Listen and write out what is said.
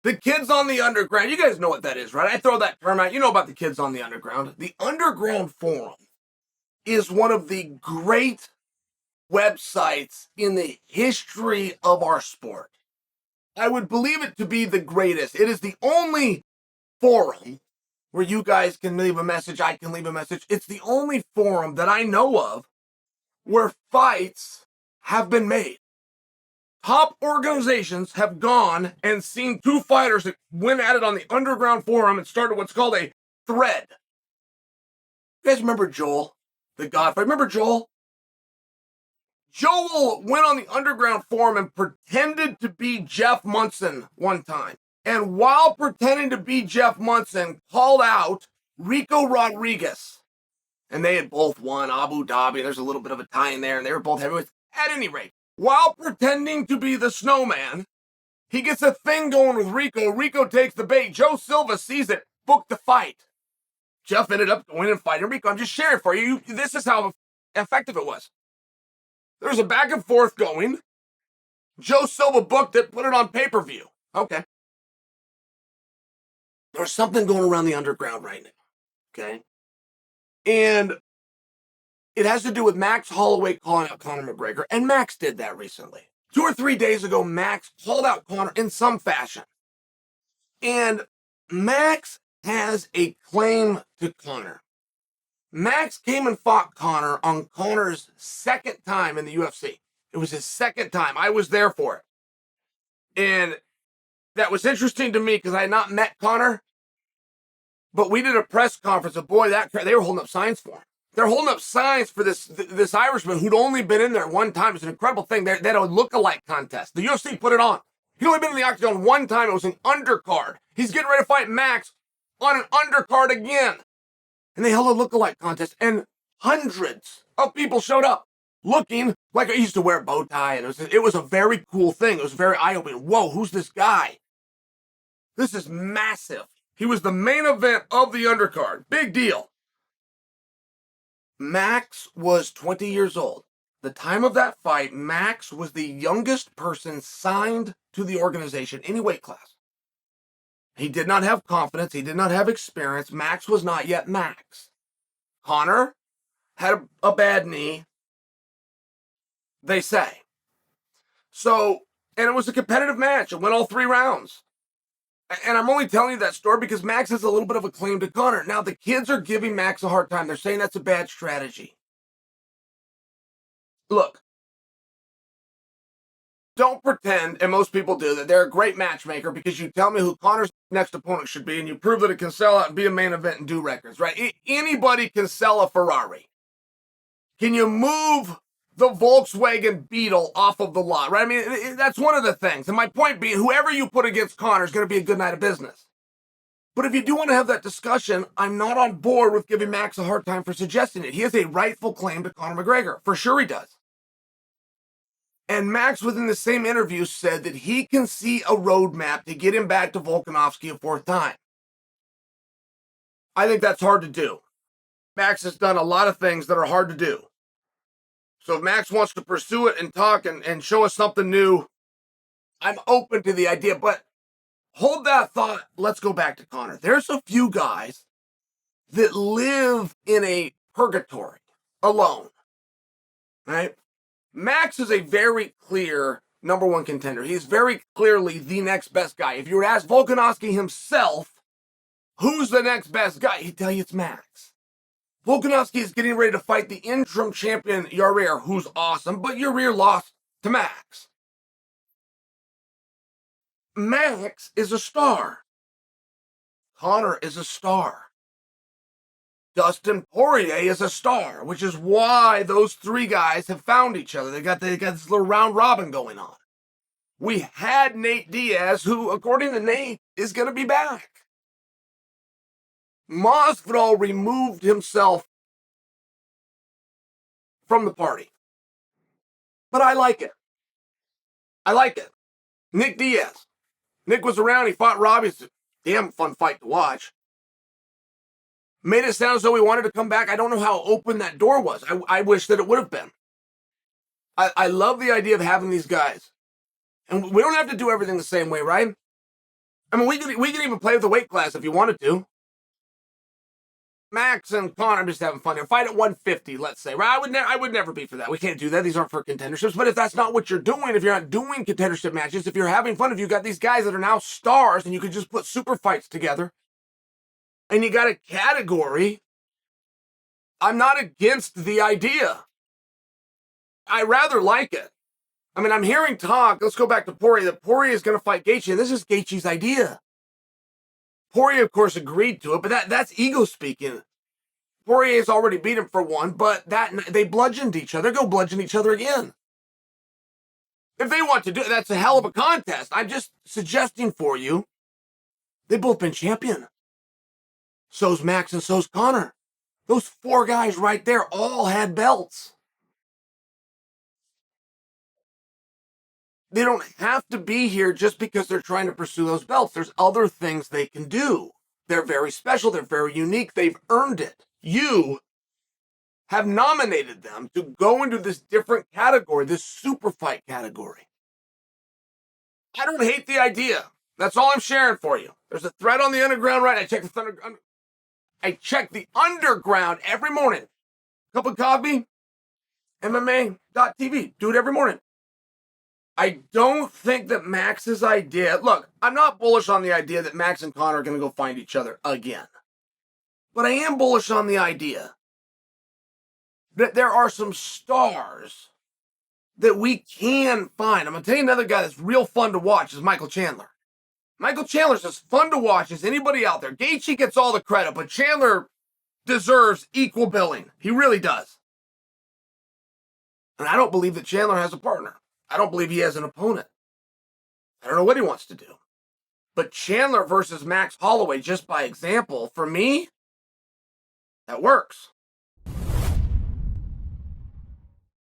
The kids on the underground, you guys know what that is, right? I throw that term out. You know about the kids on the underground. The Underground Forum is one of the great websites in the history of our sport. I would believe it to be the greatest. It is the only forum where you guys can leave a message, I can leave a message. It's the only forum that I know of where fights have been made. Top organizations have gone and seen two fighters that went at it on the Underground Forum and started what's called a thread. You guys remember Joel, the Godfather? Remember Joel? Joel went on the Underground Forum and pretended to be Jeff Munson one time. And while pretending to be Jeff Munson, called out Rico Rodriguez. And they had both won Abu Dhabi. There's a little bit of a tie in there, and they were both heavyweights. At any rate, while pretending to be the snowman, he gets a thing going with Rico. Rico takes the bait. Joe Silva sees it, booked the fight. Jeff ended up going and fighting Rico. I'm just sharing for you. This is how effective it was. There was a back and forth going. Joe Silva booked it, put it on pay-per-view. Okay. There's something going around the underground right now. Okay. And it has to do with Max Holloway calling out Conor McGregor. And Max did that recently. 2 or 3 days ago, Max called out Conor in some fashion. And Max has a claim to Conor. Max came and fought Conor on Conor's second time in the UFC. It was his second time. I was there for it. And that was interesting to me because I had not met Conor. But we did a press conference, and boy, they were holding up signs for him. They're holding up signs for this Irishman who'd only been in there one time. It's an incredible thing. They had a look-alike contest. The UFC put it on. He'd only been in the octagon one time. It was an undercard. He's getting ready to fight Max on an undercard again. And they held a look-alike contest, and hundreds of people showed up looking like I used to wear a bow tie, and it was a very cool thing. It was very eye-opening. Whoa, who's this guy? This is massive. He was the main event of the undercard. Big deal. Max was 20 years old. The time of that fight, Max was the youngest person signed to the organization, any weight class. He did not have confidence. He did not have experience. Max was not yet Max. Conor had a bad knee, they say. So, and it was a competitive match. It went all 3 rounds. And I'm only telling you that story because Max has a little bit of a claim to Conor. Now, the kids are giving Max a hard time. They're saying that's a bad strategy. Look, don't pretend, and most people do, that they're a great matchmaker because you tell me who Conor's next opponent should be and you prove that it can sell out and be a main event and do records, right? Anybody can sell a Ferrari. Can you move the Volkswagen Beetle off of the lot, right? I mean, that's one of the things. And my point being, whoever you put against Conor is going to be a good night of business. But if you do want to have that discussion, I'm not on board with giving Max a hard time for suggesting it. He has a rightful claim to Conor McGregor. For sure he does. And Max, within the same interview, said that he can see a roadmap to get him back to Volkanovski a 4th time. I think that's hard to do. Max has done a lot of things that are hard to do. So if Max wants to pursue it and talk and show us something new, I'm open to the idea. But hold that thought. Let's go back to Conor. There's a few guys that live in a purgatory alone, right? Max is a very clear number 1 contender. He's very clearly the next best guy. If you were to ask Volkanovski himself, who's the next best guy? He'd tell you it's Max. Volkanovski is getting ready to fight the interim champion, Yair, who's awesome, but Yair lost to Max. Max is a star. Conor is a star. Dustin Poirier is a star, which is why those 3 guys have found each other. They got this little round robin going on. We had Nate Diaz, who, according to Nate, is going to be back. Masvidal removed himself from the party. But I like it. I like it. Nick Diaz. Nick was around. He fought Robbie. It's a damn fun fight to watch. Made it sound as though he wanted to come back. I don't know how open that door was. I wish that it would have been. I love the idea of having these guys. And we don't have to do everything the same way, right? I mean, we can even play with the weight class if you wanted to. Max and Conor, I'm just having fun here. Fight at 150, let's say. Right? I would never be for that. We can't do that. These aren't for contenderships. But if that's not what you're doing, if you're not doing contendership matches, if you're having fun, if you've got these guys that are now stars and you could just put super fights together, and you got a category, I'm not against the idea. I rather like it. I mean, I'm hearing talk, let's go back to Poirier, that Poirier is going to fight Gaethje, and this is Gaethje's idea. Poirier, of course, agreed to it, but that's ego speaking. Poirier's already beat him for one, but they bludgeoned each other. Go bludgeon each other again. If they want to do it, that's a hell of a contest. I'm just suggesting for you, they've both been champion. So's Max and so's Conor. Those four guys right there all had belts. They don't have to be here just because they're trying to pursue those belts. There's other things they can do. They're very special. They're very unique. They've earned it. You have nominated them to go into this different category, this super fight category. I don't hate the idea. That's all I'm sharing for you. There's a thread on the underground, right? I check the underground every morning. Cup of coffee, MMA.tv. Do it every morning. I don't think that Max's idea... Look, I'm not bullish on the idea that Max and Conor are going to go find each other again. But I am bullish on the idea that there are some stars that we can find. I'm going to tell you another guy that's real fun to watch is Michael Chandler. Michael Chandler's as fun to watch as anybody out there. Gaethje gets all the credit, but Chandler deserves equal billing. He really does. And I don't believe that Chandler has a partner. I don't believe he has an opponent. I don't know what he wants to do. But Chandler versus Max Holloway, just by example, for me, that works.